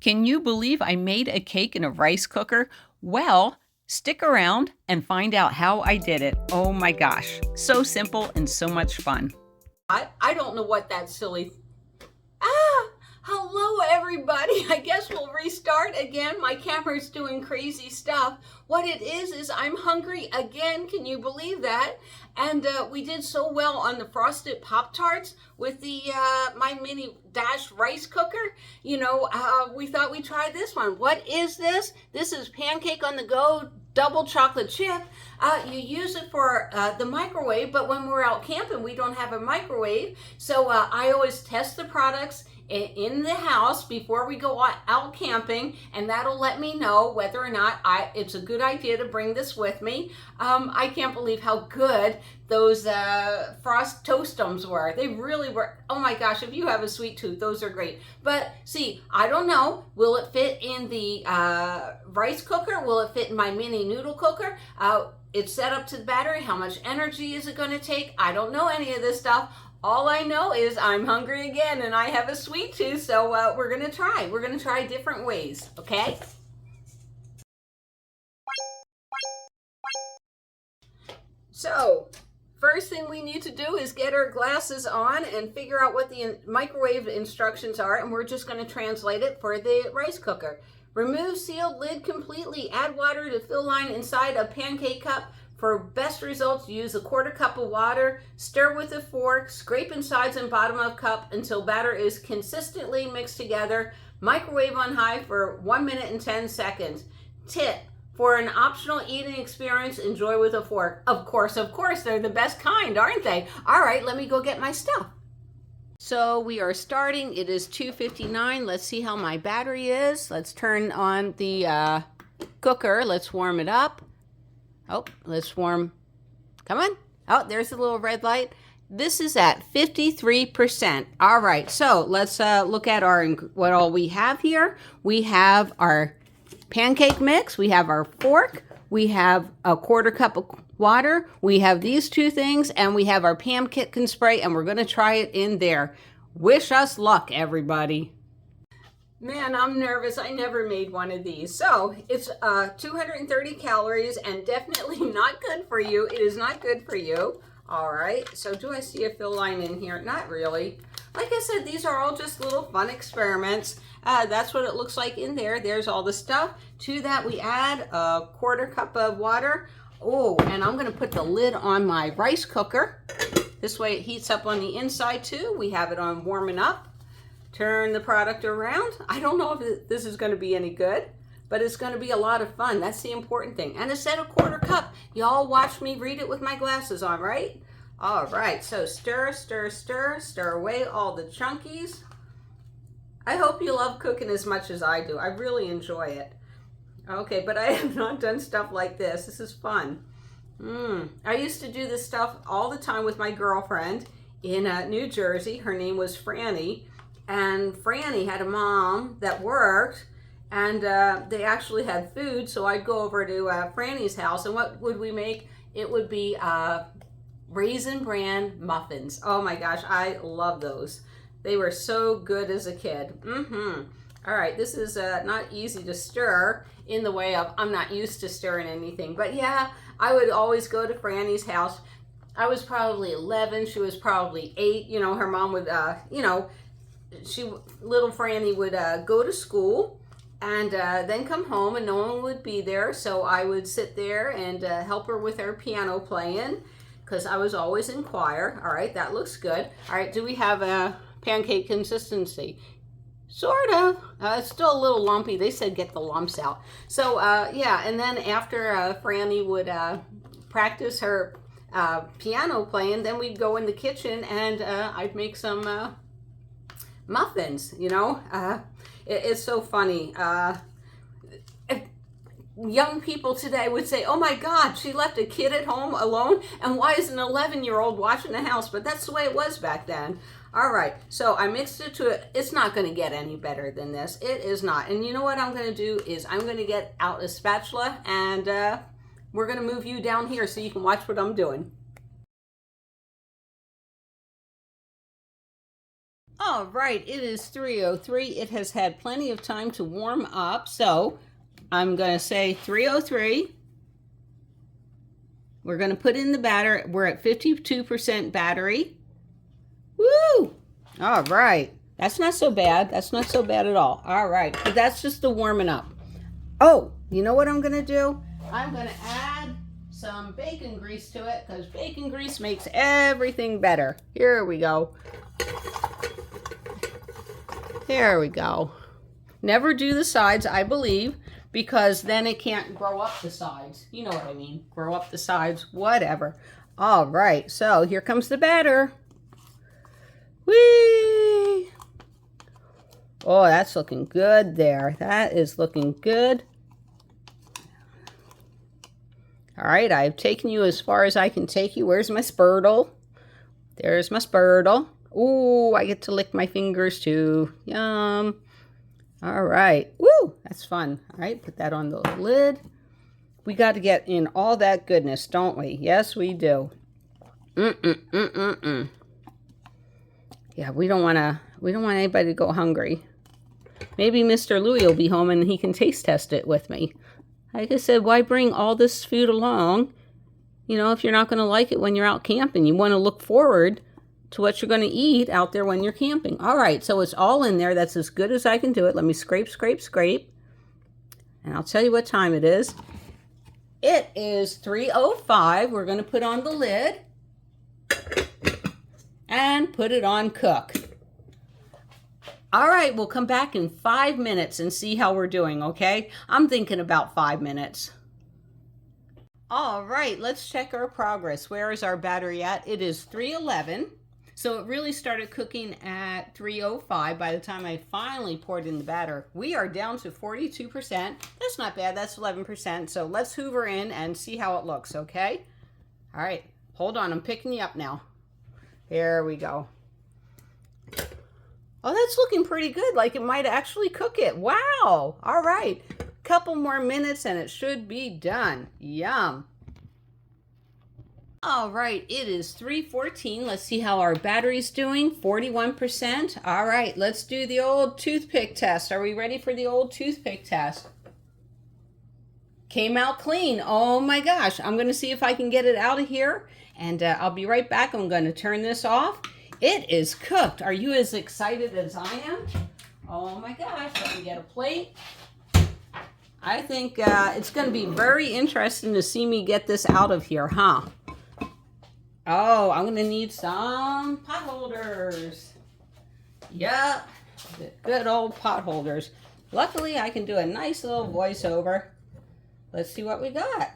Can you believe I made a cake in a rice cooker? Well, stick around and find out how I did it. Oh my gosh, so simple and so much fun. I don't know what that silly. Ah, hello everybody. I guess we'll restart again. My camera's doing crazy stuff. What it is I'm hungry again. Can you believe that? And we did so well on the frosted Pop-Tarts with the My Mini Dash rice cooker. We thought we'd try this one. What is this? This is pancake on the go double chocolate chip. You use it for the microwave, but when we're out camping, we don't have a microwave. So I always test the products in the house before we go out camping, and that'll let me know whether or not it's a good idea to bring this with me. I can't believe how good those frost toastums were. They really were. Oh my gosh, if you have a sweet tooth, those are great. But see, I don't know, will it fit in the rice cooker? Will it fit in my mini noodle cooker? It's set up to the battery. How much energy is it going to take? I don't know any of this stuff. All I know is I'm hungry again and I have a sweet tooth, so we're going to try. We're going to try different ways, okay? So, first thing we need to do is get our glasses on and figure out what the microwave instructions are, and we're just going to translate it for the rice cooker. Remove sealed lid completely. Add water to fill line inside a pancake cup. For best results, use a 1/4 cup of water. Stir with a fork. Scrape insides and bottom of cup until batter is consistently mixed together. Microwave on high for 1 minute and 10 seconds. Tip: for an optional eating experience, enjoy with a fork. Of course, they're the best kind, aren't they? All right, let me go get my stuff. So we are starting. It is 2:59. Let's see how my battery is. Let's turn on the cooker. Let's warm it up. Oh, let's warm. Come on. Oh, there's a little red light. This is at 53%. All right, so let's look at what all we have here. We have our pancake mix. We have our fork. We have a 1/4 cup of water. We have these two things, and we have our pancake spray, and we're going to try it in there. Wish us luck, everybody. Man, I'm nervous. I never made one of these. So it's 230 calories and definitely not good for you. It is not good for you. All right. So do I see a fill line in here? Not really. Like I said, these are all just little fun experiments. That's what it looks like in there. There's all the stuff. To that, we add a 1/4 cup of water. Oh, and I'm going to put the lid on my rice cooker. This way it heats up on the inside too. We have it on warming up. Turn the product around. I don't know if this is going to be any good, but it's going to be a lot of fun. That's the important thing. And it said a 1/4 cup. Y'all watch me read it with my glasses on, right? All right, so stir, stir, stir, stir away all the chunkies. I hope you love cooking as much as I do. I really enjoy it. Okay, but I have not done stuff like this. This is fun. I used to do this stuff all the time with my girlfriend in New Jersey. Her name was Franny. And Franny had a mom that worked, and they actually had food, so I'd go over to Franny's house, and what would we make? It would be Raisin Bran muffins. Oh my gosh, I love those. They were so good as a kid. All right, this is not easy to stir in the way of I'm not used to stirring anything, but yeah, I would always go to Franny's house. I was probably 11, she was probably 8. You know, her mom would, little Franny would go to school and then come home and no one would be there. So I would sit there and help her with her piano playing because I was always in choir. All right, that looks good. All right, do we have a pancake consistency? Sort of. It's still a little lumpy. They said get the lumps out. So yeah, and then after Franny would practice her piano playing, then we'd go in the kitchen and I'd make some muffins, you know. It's so funny. Young people today would say, oh my God, she left a kid at home alone, and why is an 11-year-old watching the house? But that's the way it was back then. All right, so I mixed it to it. It's not going to get any better than this. It is not. And you know what I'm going to do is I'm going to get out a spatula, and we're going to move you down here so you can watch what I'm doing. All right, it is 3:03. It has had plenty of time to warm up, so I'm going to say 3:03. We're going to put in the batter. We're at 52% battery. Woo! All right. That's not so bad. That's not so bad at all. All right, but that's just the warming up. Oh, you know what I'm going to do? I'm going to add some bacon grease to it because bacon grease makes everything better. Here we go. There we go. Never do the sides, I believe, because then it can't grow up the sides. You know what I mean. Grow up the sides, whatever. All right, so here comes the batter. Whee! Oh, that's looking good there. That is looking good. All right, I've taken you as far as I can take you. Where's my spurtle? There's my spurtle. Ooh, I get to lick my fingers too. Yum. All right. Woo, that's fun. All right, put that on the lid. We got to get in all that goodness, don't we? Yes, we do. Yeah, we don't want anybody to go hungry. Maybe Mr. Louie will be home and he can taste test it with me. Like I said, why bring all this food along? You know, if you're not going to like it when you're out camping, you want to look forward to what you're going to eat out there when you're camping. All right, so it's all in there. That's as good as I can do it. Let me scrape, scrape, scrape. And I'll tell you what time it is. It is 3:05. We're going to put on the lid and put it on cook. All right, we'll come back in 5 minutes and see how we're doing, okay? I'm thinking about 5 minutes. All right, let's check our progress. Where is our battery at? It is 3:11. So it really started cooking at 3:05 by the time I finally poured in the batter. We are down to 42%. That's not bad, that's 11%. So let's hoover in and see how it looks, okay? All right, hold on, I'm picking you up now. There we go. Oh, that's looking pretty good, like it might actually cook it. Wow, all right. Couple more minutes and it should be done. Yum. All right, it is 3:14. Let's see how our battery's doing. 41%. All right, let's do the old toothpick test. Are we ready for the old toothpick test? Came out clean. Oh my gosh. I'm going to see if I can get it out of here. And I'll be right back. I'm going to turn this off. It is cooked. Are you as excited as I am? Oh my gosh. Let me get a plate. I think it's going to be very interesting to see me get this out of here, huh? Oh, I'm going to need some pot holders. Yep, the good old pot holders. Luckily, I can do a nice little voiceover. Let's see what we got.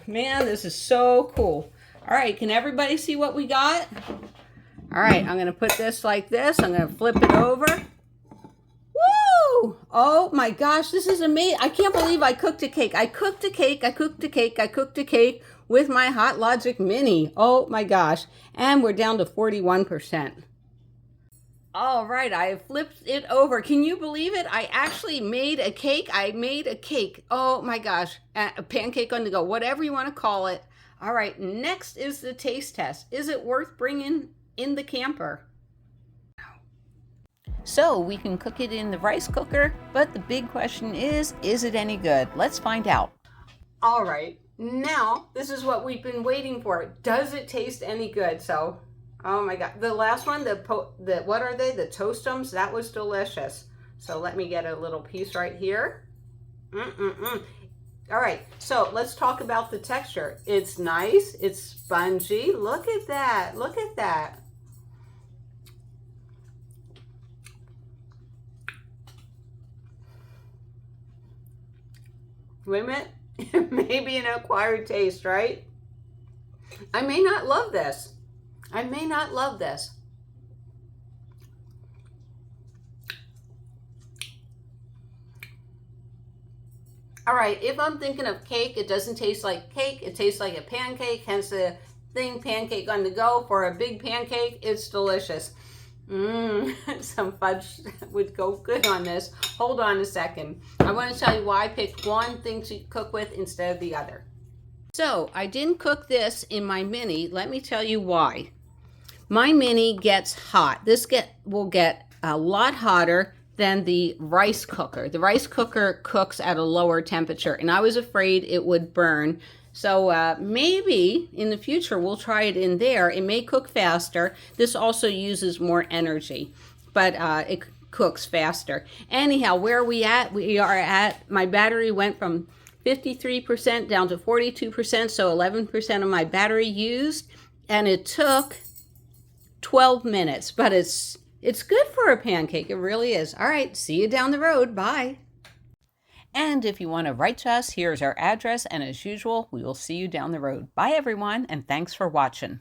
Man, this is so cool. All right, can everybody see what we got? All right, I'm going to put this like this. I'm going to flip it over. Woo! Oh my gosh, this is amazing. I can't believe I cooked a cake. I cooked a cake with my Hot Logic Mini. Oh my gosh. And we're down to 41%. All right, I have flipped it over. Can you believe it? I actually made a cake. I made a cake. Oh my gosh. A pancake on the go, whatever you want to call it. All right, next is the taste test. Is it worth bringing in the camper? So we can cook it in the rice cooker, but the big question is it any good? Let's find out. All right, now this is what we've been waiting for. Does it taste any good? So, oh my God, the last one, what are they? The Toastums, that was delicious. So let me get a little piece right here. All right, so let's talk about the texture. It's nice, it's spongy. Look at that, look at that. Wait a minute, it may be an acquired taste, right? I may not love this. I may not love this. All right, if I'm thinking of cake, it doesn't taste like cake. It tastes like a pancake, hence the thing, pancake on the go. For a big pancake, it's delicious. Some fudge would go good on this. Hold on a second. I want to tell you why I picked one thing to cook with instead of the other. So I didn't cook this in my Mini. Let me tell you why. My mini gets hot. This will get a lot hotter than the rice cooker. The rice cooker cooks at a lower temperature, and I was afraid it would burn. So maybe in the future we'll try it in there. It may cook faster. This also uses more energy, but it cooks faster. Anyhow, where are we at? We are at, my battery went from 53% down to 42%, so 11% of my battery used, and it took 12 minutes, but it's good for a pancake. It really is. All right, see you down the road. Bye. And if you want to write to us, here's our address, and as usual, we will see you down the road. Bye, everyone, and thanks for watching.